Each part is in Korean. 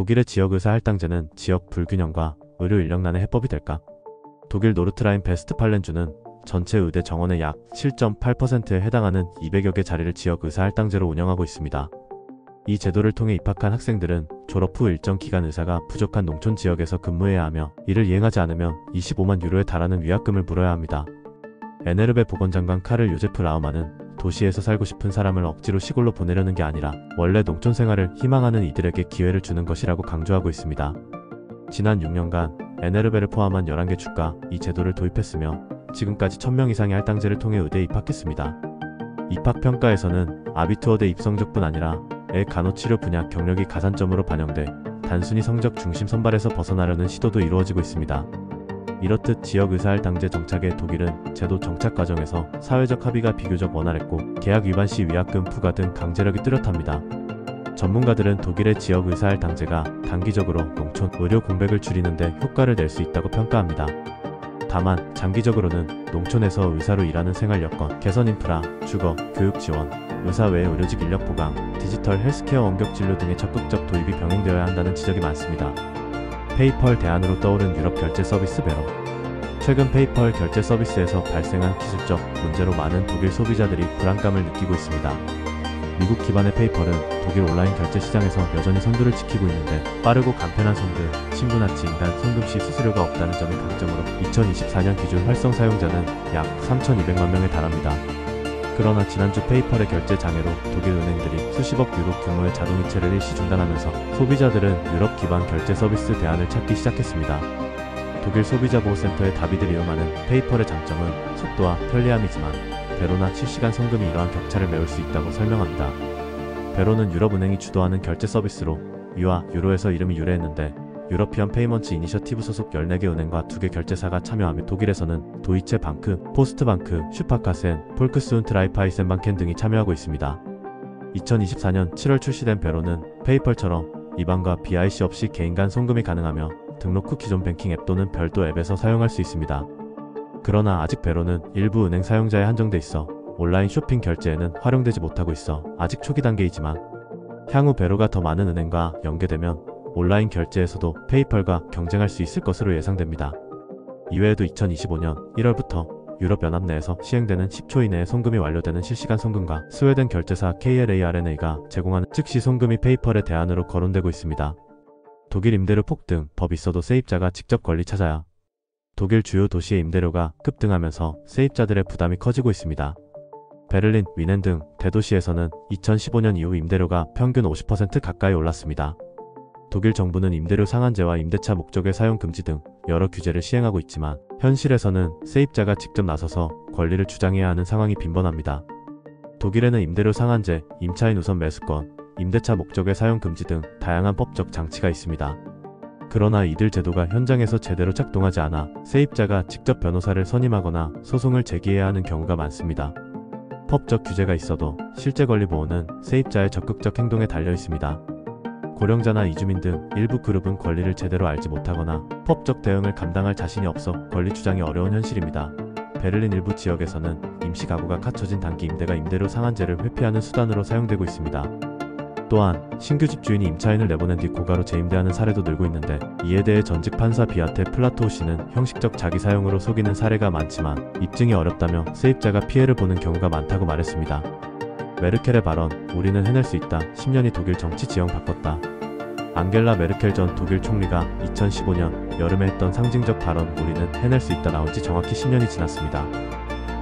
독일의 지역의사 할당제는 지역 불균형과 의료 인력난의 해법이 될까? 독일 노르트라인 베스트팔렌주는 전체 의대 정원의 약 7.8%에 해당하는 200여 개 자리를 지역의사 할당제로 운영하고 있습니다. 이 제도를 통해 입학한 학생들은 졸업 후 일정 기간 의사가 부족한 농촌 지역에서 근무해야 하며 이를 이행하지 않으면 25만 유로에 달하는 위약금을 물어야 합니다. NLB의 보건장관 카를 요제프 라우만은 도시에서 살고 싶은 사람을 억지로 시골로 보내려는 게 아니라 원래 농촌 생활을 희망하는 이들에게 기회를 주는 것이라고 강조하고 있습니다. 지난 6년간 NLB를 포함한 11개 주가 이 제도를 도입했으며 지금까지 1000명 이상의 할당제를 통해 의대에 입학했습니다. 입학평가에서는 아비투어대 입성적뿐 아니라 간호치료 분야 경력이 가산점으로 반영돼 단순히 성적 중심 선발에서 벗어나려는 시도도 이루어지고 있습니다. 이렇듯 지역의사 할당제 정착의 독일은 제도 정착 과정에서 사회적 합의가 비교적 원활했고 계약 위반 시 위약금 부과 등 강제력이 뚜렷합니다. 전문가들은 독일의 지역의사 할당제가 단기적으로 농촌 의료 공백을 줄이는 데 효과를 낼 수 있다고 평가합니다. 다만 장기적으로는 농촌에서 의사로 일하는 생활 여건, 개선 인프라, 주거, 교육 지원, 의사 외의 의료직 인력 보강, 디지털 헬스케어 원격 진료 등의 적극적 도입이 병행되어야 한다는 지적이 많습니다. 페이펄 대안으로 떠오른 유럽 결제 서비스 베로. 최근 페이펄 결제 서비스에서 발생한 기술적 문제로 많은 독일 소비자들이 불안감을 느끼고 있습니다. 미국 기반의 페이펄은 독일 온라인 결제 시장에서 여전히 선두를 지키고 있는데 빠르고 간편한 송금, 친분하치 인간 송금 시 수수료가 없다는 점이 강점으로 2024년 기준 활성 사용자는 약 3,200만 명에 달합니다. 그러나 지난주 페이펄의 결제 장애로 독일 은행들이 수십억 유로 규모의 자동이체를 일시 중단하면서 소비자들은 유럽 기반 결제 서비스 대안을 찾기 시작했습니다. 독일 소비자보호센터의 다비드 리어만은 페이펄의 장점은 속도와 편리함이지만 베로나 실시간 송금이 이러한 격차를 메울 수 있다고 설명합니다. 베로는 유럽은행이 주도하는 결제 서비스로 유와 유로에서 이름이 유래했는데 유러피언 페이먼츠 이니셔티브 소속 14개 은행과 2개 결제사가 참여하며 독일에서는 도이체 방크, 포스트방크, 슈파카센, 폴크스훈트 라이프하이센방켄 등이 참여하고 있습니다. 2024년 7월 출시된 베로는 페이펄처럼 IBAN과 BIC 없이 개인 간 송금이 가능하며 등록 후 기존 뱅킹 앱 또는 별도 앱에서 사용할 수 있습니다. 그러나 아직 베로는 일부 은행 사용자에 한정돼 있어 온라인 쇼핑 결제에는 활용되지 못하고 있어 아직 초기 단계이지만 향후 베로가 더 많은 은행과 연계되면 온라인 결제에서도 페이펄과 경쟁할 수 있을 것으로 예상됩니다. 이외에도 2025년 1월부터 유럽연합 내에서 시행되는 10초 이내에 송금이 완료되는 실시간 송금과 스웨덴 결제사 KLARNA가 제공하는 즉시 송금이 페이펄의 대안으로 거론되고 있습니다. 독일 임대료 폭등, 법 있어도 세입자가 직접 권리 찾아야. 독일 주요 도시의 임대료가 급등하면서 세입자들의 부담이 커지고 있습니다. 베를린, 위넨 등 대도시에서는 2015년 이후 임대료가 평균 50% 가까이 올랐습니다. 독일 정부는 임대료 상한제와 임대차 목적의 사용 금지 등 여러 규제를 시행하고 있지만 현실에서는 세입자가 직접 나서서 권리를 주장해야 하는 상황이 빈번합니다. 독일에는 임대료 상한제, 임차인 우선 매수권, 임대차 목적의 사용 금지 등 다양한 법적 장치가 있습니다. 그러나 이들 제도가 현장에서 제대로 작동하지 않아 세입자가 직접 변호사를 선임하거나 소송을 제기해야 하는 경우가 많습니다. 법적 규제가 있어도 실제 권리 보호는 세입자의 적극적 행동에 달려 있습니다. 고령자나 이주민 등 일부 그룹은 권리를 제대로 알지 못하거나 법적 대응을 감당할 자신이 없어 권리 주장이 어려운 현실입니다. 베를린 일부 지역에서는 임시 가구가 갖춰진 단기 임대가 임대료 상한제를 회피하는 수단으로 사용되고 있습니다. 또한 신규 집주인이 임차인을 내보낸 뒤 고가로 재임대하는 사례도 늘고 있는데 이에 대해 전직 판사 비아테 플라토우 씨는 형식적 자기 사용으로 속이는 사례가 많지만 입증이 어렵다며 세입자가 피해를 보는 경우가 많다고 말했습니다. 메르켈의 발언, 우리는 해낼 수 있다. 10년이 독일 정치 지형 바꿨다. 앙겔라 메르켈 전 독일 총리가 2015년 여름에 했던 상징적 발언 우리는 해낼 수 있다 나온 지 정확히 10년이 지났습니다.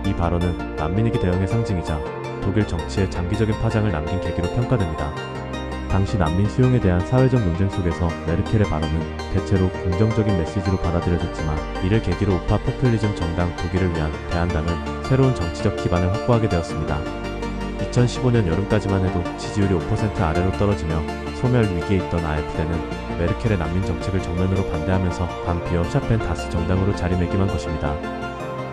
이 발언은 난민위기 대응의 상징이자 독일 정치에 장기적인 파장을 남긴 계기로 평가됩니다. 당시 난민 수용에 대한 사회적 논쟁 속에서 메르켈의 발언은 대체로 긍정적인 메시지로 받아들여졌지만 이를 계기로 우파 포퓰리즘 정당 독일을 위한 대한당은 새로운 정치적 기반을 확보하게 되었습니다. 2015년 여름까지만 해도 지지율이 5% 아래로 떨어지며 소멸 위기에 있던 AfD는 메르켈의 난민 정책을 정면으로 반대하면서 반피어 샤펜 다스 정당으로 자리매김한 것입니다.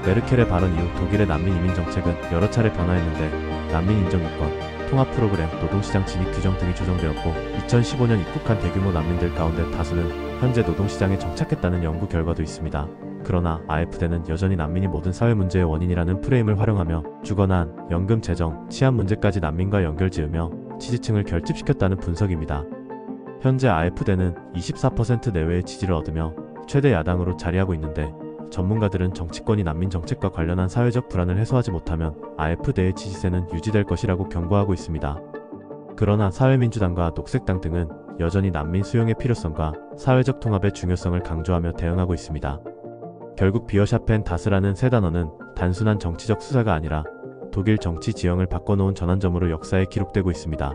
메르켈의 발언 이후 독일의 난민 이민 정책은 여러 차례 변화했는데 난민 인정 요건, 통합 프로그램, 노동시장 진입 규정 등이 조정되었고 2015년 입국한 대규모 난민들 가운데 다수는 현재 노동시장에 정착했다는 연구 결과도 있습니다. 그러나 AfD는 여전히 난민이 모든 사회 문제의 원인이라는 프레임을 활용하며 주거난, 연금 재정, 치안 문제까지 난민과 연결지으며 지지층을 결집시켰다는 분석입니다. 현재 AfD는 24% 내외의 지지를 얻으며 최대 야당으로 자리하고 있는데, 전문가들은 정치권이 난민 정책과 관련한 사회적 불안을 해소하지 못하면 AfD의 지지세는 유지될 것이라고 경고하고 있습니다. 그러나 사회민주당과 녹색당 등은 여전히 난민 수용의 필요성과 사회적 통합의 중요성을 강조하며 대응하고 있습니다. 결국 비어샤펜 다스라는 세 단어는 단순한 정치적 수사가 아니라 독일 정치 지형을 바꿔놓은 전환점으로 역사에 기록되고 있습니다.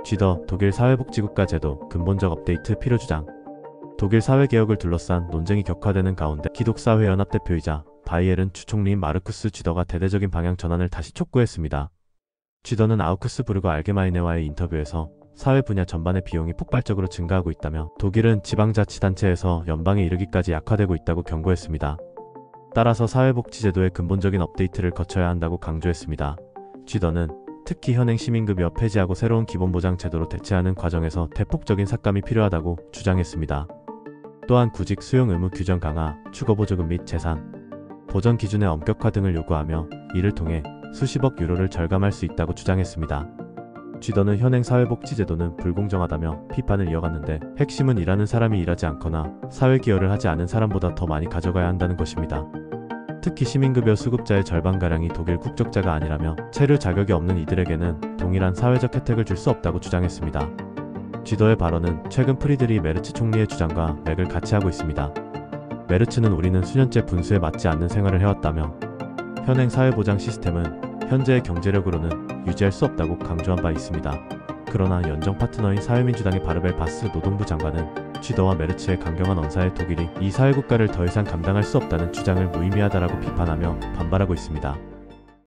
쥐더 독일 사회복지국가 제도 근본적 업데이트 필요 주장. 독일 사회개혁을 둘러싼 논쟁이 격화되는 가운데 기독사회연합 대표이자 바이에른 주총리인 마르쿠스 쥐더가 대대적인 방향 전환을 다시 촉구했습니다. 쥐더는 아우크스부르그 알게마이네와의 인터뷰에서 사회 분야 전반의 비용이 폭발적으로 증가하고 있다며 독일은 지방자치단체에서 연방에 이르기까지 약화되고 있다고 경고했습니다. 따라서 사회복지제도의 근본적인 업데이트를 거쳐야 한다고 강조했습니다. 쥐더는 특히 현행 시민급여 폐지하고 새로운 기본보장 제도로 대체하는 과정에서 대폭적인 삭감이 필요하다고 주장했습니다. 또한 구직 수용 의무 규정 강화, 주거보조금 및 재산 보전 기준의 엄격화 등을 요구하며 이를 통해 수십억 유로를 절감할 수 있다고 주장했습니다. 쥐더는 현행 사회복지제도는 불공정하다며 비판을 이어갔는데, 핵심은 일하는 사람이 일하지 않거나 사회기여를 하지 않은 사람보다 더 많이 가져가야 한다는 것입니다. 특히 시민급여 수급자의 절반가량이 독일 국적자가 아니라며 체류 자격이 없는 이들에게는 동일한 사회적 혜택을 줄 수 없다고 주장했습니다. 쥐더의 발언은 최근 프리드리 메르츠 총리의 주장과 맥을 같이 하고 있습니다. 메르츠는 우리는 수년째 분수에 맞지 않는 생활을 해왔다며 현행 사회보장 시스템은 현재의 경제력으로는 유지할 수 없다고 강조한 바 있습니다. 그러나 연정 파트너인 사회민주당의 바르벨 바스 노동부 장관은 쥐더와 메르츠의 강경한 언사에 독일이 이 사회국가를 더 이상 감당할 수 없다는 주장을 무의미하다라고 비판하며 반발하고 있습니다.